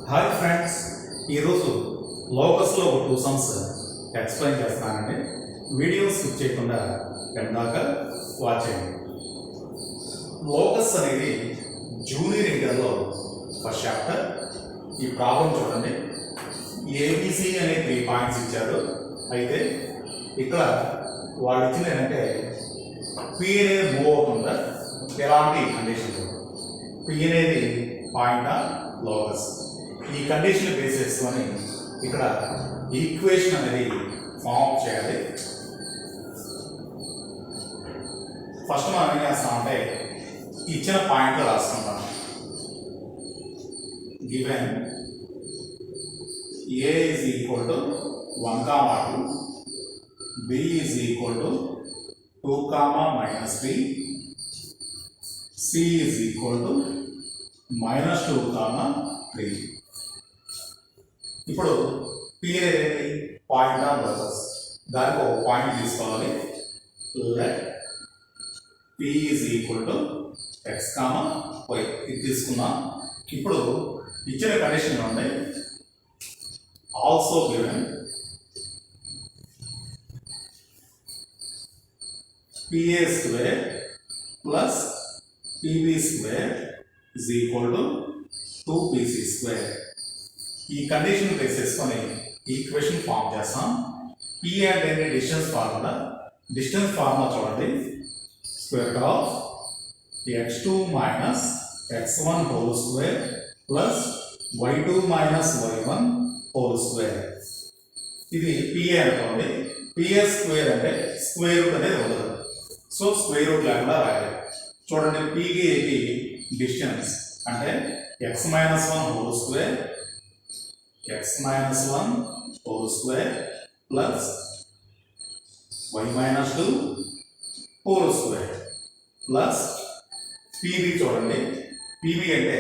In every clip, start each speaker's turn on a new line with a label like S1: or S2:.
S1: Hi friends, ఈరోజు లోకస్లో ఒక 2 sums explain చేస్తానండి. వీడియో స్కిప్ చేయకుండా ఎందాక వాచ్ చేయండి. లోకస్ అనేది జూనియర్ ఇంటర్లో ఫస్ట్ చాప్టర్. ఈ ప్రాబ్లం చూడండి. ఏబిసి అనే 3 పాయింట్స్ ఇచ్చారు. అయితే ఇక్కడ వాళ్ళు ఇచ్చింది ఏంటంటే పి అనేది మూవ్ అవుతుందా, ఎలాంటి కండిషన్. పి అనేది పాయింటా లోకస్, ఈ కండిషన్ బేస్ చేసుకొని ఇక్కడ ఈక్వేషన్ అనేది ఫామ్ చేయాలి. ఫస్ట్ మనం ఏం చేస్తామంటే ఇచ్చిన పాయింట్లో రాసుకుంటాం. Given A is equal to 1, 2, B is equal to 2, -3, C is equal to -2, 3. ఇప్పుడు పి అనేది పాయింట్ ఆఫ్ లోకస్, దానికి ఒక పాయింట్ తీసుకోవాలి. Let P is equal to x, y ఇది తీసుకున్నాం. ఇప్పుడు ఇచ్చిన కండిషన్ ఉంది. Also given PA square plus PB square is equal to 2PC square. ఈ కండిషన్ బేస్ చేసుకొని ఈక్వేషన్ ఫామ్ చేస్తాం. P అంటే డిస్టెన్స్ ఫార్ములా. డిస్టెన్స్ ఫార్ములా చూడండి. Square root of x2 minus x1 whole square plus y2 minus y1 whole square. ఇది PA అనుకోండి. PA square అంటే square root అనేది ఉండదు, సో స్క్వేర్ రూట్ లేకుండా రాయాలి. చూడండి, పీకి డిస్టెన్స్ అంటే x-1 whole square, x-1 whole square plus y-2 whole square plus PB. చూడండి, పీబీ అంటే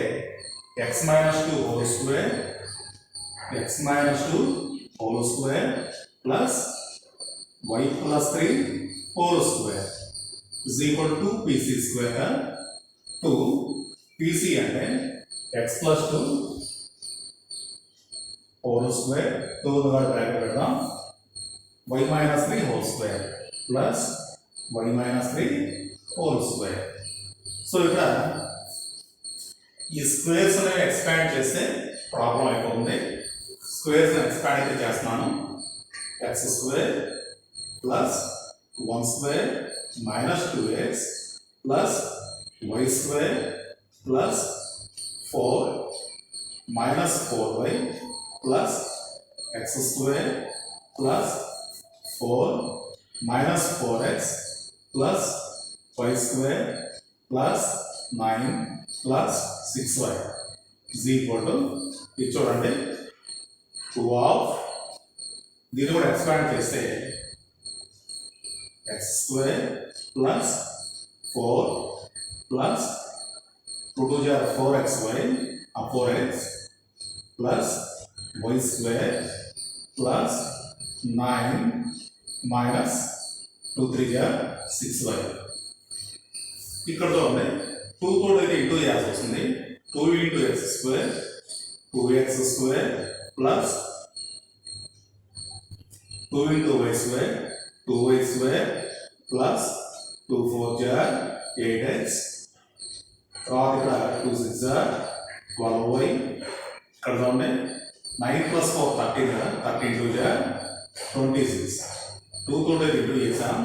S1: x-2 whole square, x-2 whole square plus y+3 whole square is equal to 2PC square. 2 PC అంటే x+2 whole square, 2 bracket పెడదాం, y-3 whole square plus y-3 whole square. So ఇక్కడ ఈ squares అనేవి expand చేస్తే problem అయిపోతుంది. Squares expand అయితే చేస్తున్నాను. x² plus 1² minus 2x plus y square plus 4 minus 4y plus x square plus 4 minus 4x plus y square plus 9 plus 6y is equal to, ఇది చూడండి, 2 of, దీన్ని కూడా expand చేస్తే x square plus 4 plus 2 to 4xy 4x plus y square plus 9 minus 2 3 6y. ఇక్కడ చూడండి, 2 తోడు అయితే into చేయాల్సి వస్తుంది. 2 into x square 2x square plus 2 into y square 2y square plus 2 4 8x, తర్వాత ఇక్కడ 2 6 12y. ఇక్కడ చూడండి, 9 plus 4 13 కదా, 13 2 26. 2 తోటి ఇంటూ చేసాం.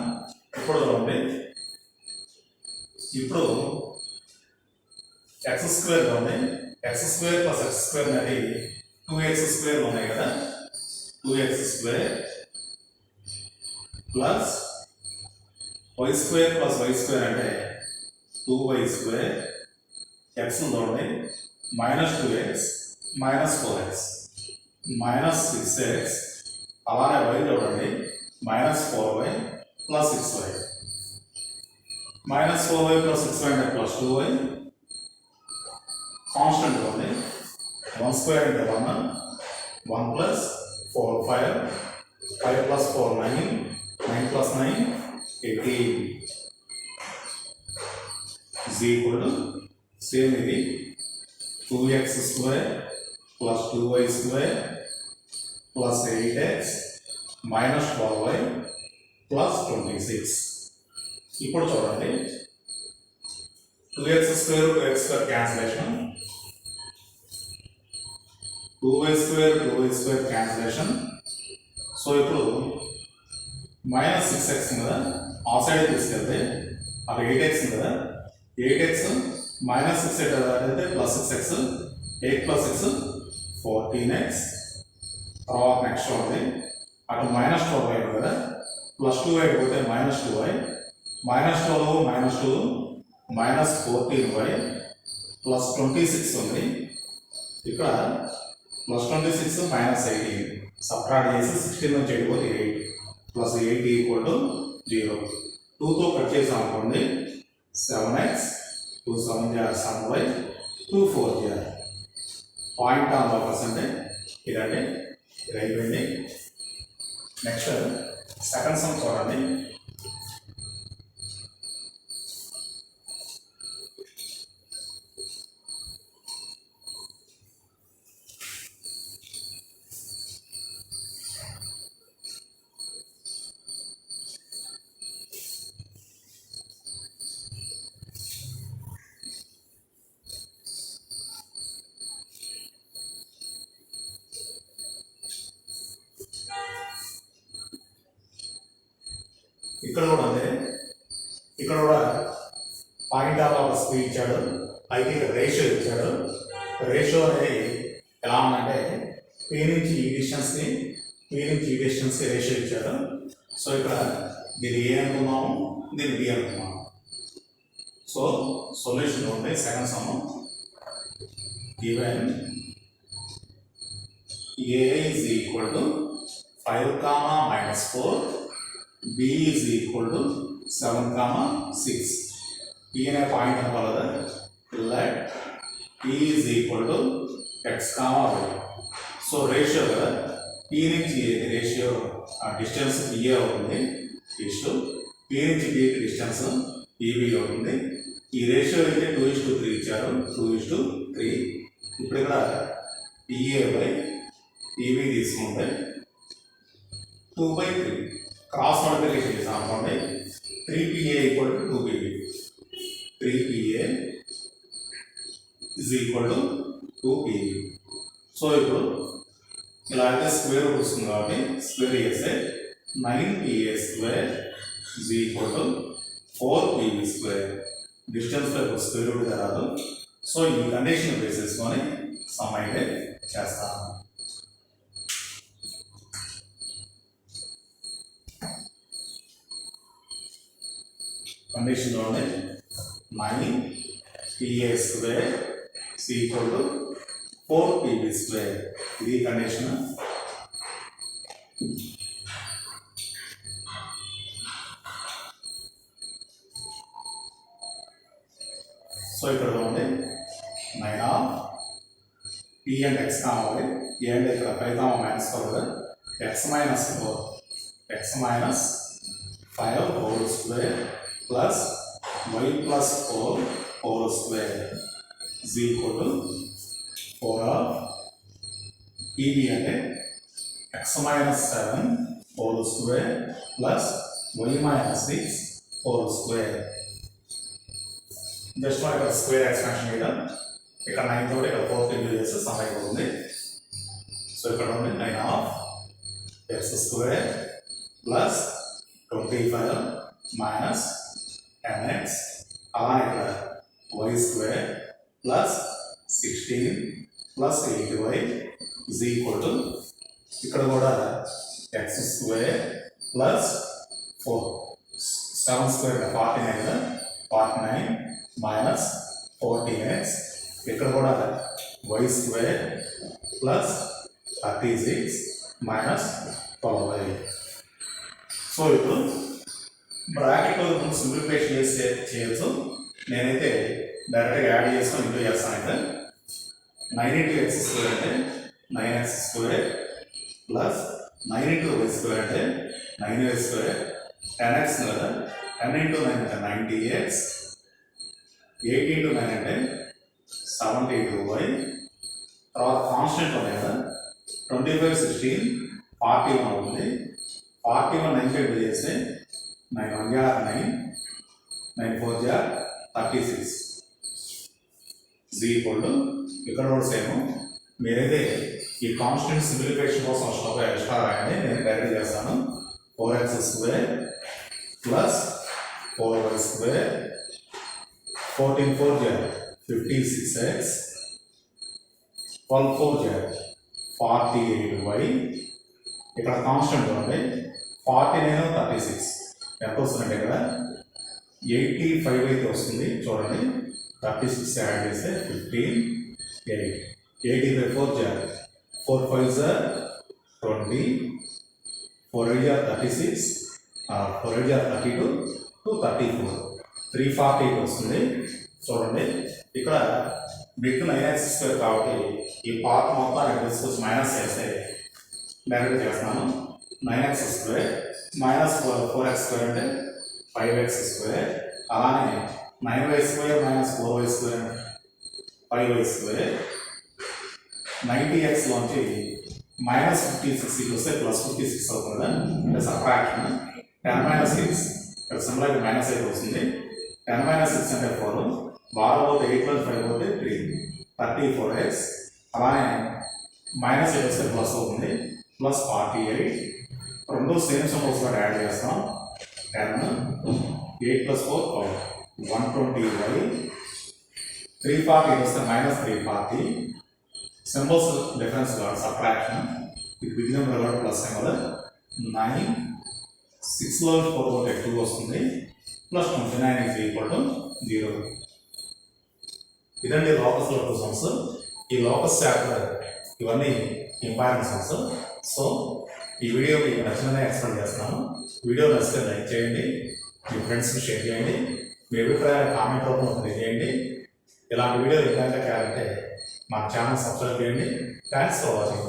S1: ఇప్పుడు చూడండి, ఇప్పుడు x స్క్వేర్ చూడండి, x square plus x square అనేది 2x స్క్వేర్ ఉన్నాయి కదా, 2x square plus y square plus y square అంటే 2y స్క్వేర్, x చూడండి -2x -4x -6x, అలానే y చూడండి -4y plus 6y, -4y plus 6y అంటే +2y. కాన్స్టెంట్ చూడండి, 1 స్క్వేర్ అంటే 1, 1 plus 4 5, 5 plus 4 9, 9 plus 9 18 is equal to, same ఇది 2x square plus 2y square plus 8x minus 12y plus 26. ఇప్పుడు చూడండి 2x square 2x square cancellation, 2y square cancellation. So ఇప్పుడు minus 6x కదా of side తీసుకెళ్తే అక్కడ 8x కదా 8x minus 6 అయితే plus 6x 8 plus 6 14x. తర్వాత నెక్స్ట్ చూడండి అక్కడ minus 12y కదా plus 2y పోతే minus 2y minus 12 minus 2 minus 14y plus 26 ఉంది. ఇక్కడ plus 26 minus 18 సబ్ట్రాక్ట్ చేసి 16 నుంచి వెళ్ళిపోతే 8 plus 8 equal to 0. 2తో కట్ చేసాం అనుకోండి 7x 2 7 7y 2 4 point on locus అంటే ఇదండి ఇది అయిపోయింది. నెక్స్ట్ సెకండ్ సమ్ చూడండి. ఇక్కడ కూడా అంతే, ఇక్కడ కూడా పాయింట్ ఆఫ్ ఒక స్పీడ్ ఇచ్చాడు, అయితే ఇక్కడ రేషియో ఇచ్చాడు. రేషియో అనేది ఎలా ఉందంటే పీ నుంచి ఈ డిస్టెన్స్కి రేషియో ఇచ్చాడు. సో ఇక్కడ దీన్ని ఏ అనుకున్నాము, దీన్ని బి అనుకున్నాము. సో సొల్యూషన్ ఉంటే second some given A is equal to 5, -4 b is equal to 7, 6. P అనే పాయింట్ అనుకోవాలి కదా, let p is equal to x, y. So ratio కదా, p నుంచి రేషియో డిస్టెన్స్ p అవుతుంది, ఇష్టు p నుంచి p డిస్టెన్స్ pb అవుతుంది. ఈ రేషియో అయితే 2:3 ఇచ్చారు, 2:3. ఇప్పుడు ఇక్కడ pa/pb తీసుకుంటే 2/3 క్రాస్ మల్టిప్లికేషన్ చేసాం అనుకోండి 3pa equal to 2pb, 3pa is equal to 2pb. So ఇప్పుడు ఇలా అయితే స్క్వేర్ రూట్ వస్తుంది కాబట్టి స్క్వేర్ చేస్తే 9pa square is equal to 4pb square. డిస్టెన్స్లో ఇప్పుడు స్క్వేర్ రూట్ రాదు. సో ఈ కండిషన్ బేస్ చేసుకొని సమ్ అయితే చేస్తాను. కండిషన్ లోనే 9pa square is equal to 4pb square. ఇది కండిషన్. సో ఇక్కడ ఉంది 9 ఆఫ్ p and x కావాలి, a అంటే ఇక్కడ 5, -4 x minus 5 whole square plus y plus 4 whole square is equal to 4 of pb అంటే x minus 7 whole square plus y minus 6 whole square. Just మనం ఇక్కడ square expansion చేయడం, ఇక్కడ 9 తోటి ఇక్కడ 4 ఇంటూ చేస్తే సమ్ అయిపోతుంది. సో ఇక్కడ ఉంది 9 of x square plus 25 minus 10x, అలానే ఇక్కడ y square plus 16 plus 8y is equal to ఇక్కడ కూడా x స్క్వేర్ ప్లస్ 4 7 స్క్వేర్ 49 కదా, 49 minus 14x, ఇక్కడ కూడా y square plus 36 minus 12y. So ఇప్పుడు బ్రాకెట్లో సింప్లిఫికేషన్ చేస్తే చేయొచ్చు, నేనైతే డైరెక్ట్గా యాడ్ చేసుకొని ఇంటూ చేస్తాను. అయితే 9 into x స్క్వేర్ అంటే 9x square plus 9 into y square అంటే 9y స్క్వేర్, 10x కదా, 10 into 9 అంటే 90x, 8 into 9 అంటే 72y, తర్వాత కాన్స్టెంట్ ఉన్నాయి కదా 25 16 41 అవుతుంది 41 9 డివైడ్ చేస్తే 9 1 జా 9 9 4 జా 36 z ఈక్వల్ టు ఇక్కడ కూడా సేమ్ మీరైతే ఈ కాన్స్టెంట్ సింప్లిఫికేషన్ కోసం ఎక్స్ట్రా రాయండి నేను డైరెక్ట్ చేస్తాను 4x square plus 4y square 14 4 జా 56x 12 4 జా 48y ఇక్కడ కాన్స్టెంట్ ఉంది 49 36 ఎంత వస్తుందంటే ఇక్కడ 85 అయితే వస్తుంది చూడండి 36 యాడ్ చేస్తే 15 8 85 4 జా 4 5 జా 20 4 8 జా 36 4 8 జా 32 to 34 348 వస్తుంది చూడండి ఇక్కడ బిగ్ 9x స్క్వేర్ కాబట్టి ఈ పార్ట్ మొత్తాన్ని డిస్కస్ మైనస్ చేస్తే డైరెక్ట్ చేస్తున్నాను 9x square minus 4x square అంటే 5x స్క్వేర్ అలానే 9y square minus 4y square 5y square 90x లోంచి మైనస్ 56 వస్తే ప్లస్ 56 అవుతుంది కదా అంటే సబ్ట్రాక్షన్ 10 మైనస్ 6 ఇక్కడ సింపుల్గా మైనస్ 8 వస్తుంది 10 మైనస్ 6 అంటే 4 బాగా పోతే 8 ప్లస్ 5 పోతే 3 34x అలానే మైనస్ 8 వస్తే ప్లస్ అవుతుంది ప్లస్ 48 రెండు సేమ్ సింబల్స్ కూడా యాడ్ చేస్తాం 10 8 ప్లస్ 4 120y 340 వస్తే మైనస్ 340 సింబల్స్ డిఫరెన్స్ కాదు సబ్ట్రాక్షన్ ఇది బిగ్ నెంబర్ కూడా ప్లస్ నెంబర్ 9 6లో 4 పోతే 2 వస్తుంది ప్లస్ 29 ఈజ్ ఈక్వల్ టు 0 ఇదండి లోకస్ సమ్స్ ఈ లోకస్ చాప్టర్ ఇవన్నీ ఇంపార్టెంట్ సమ్స్ సో ఈ వీడియో మీకు నచ్చినదే ఎక్స్ప్లెయిన్ చేస్తున్నాను వీడియో నచ్చితే లైక్ చేయండి మీ ఫ్రెండ్స్కి షేర్ చేయండి మీ అభిప్రాయాలు కామెంట్ రూపంలో తెలియజేయండి ఇలాంటి వీడియోలు ఇంకా కావాలంటే మా ఛానల్ సబ్స్క్రైబ్ చేయండి థ్యాంక్స్ ఫర్ వాచింగ్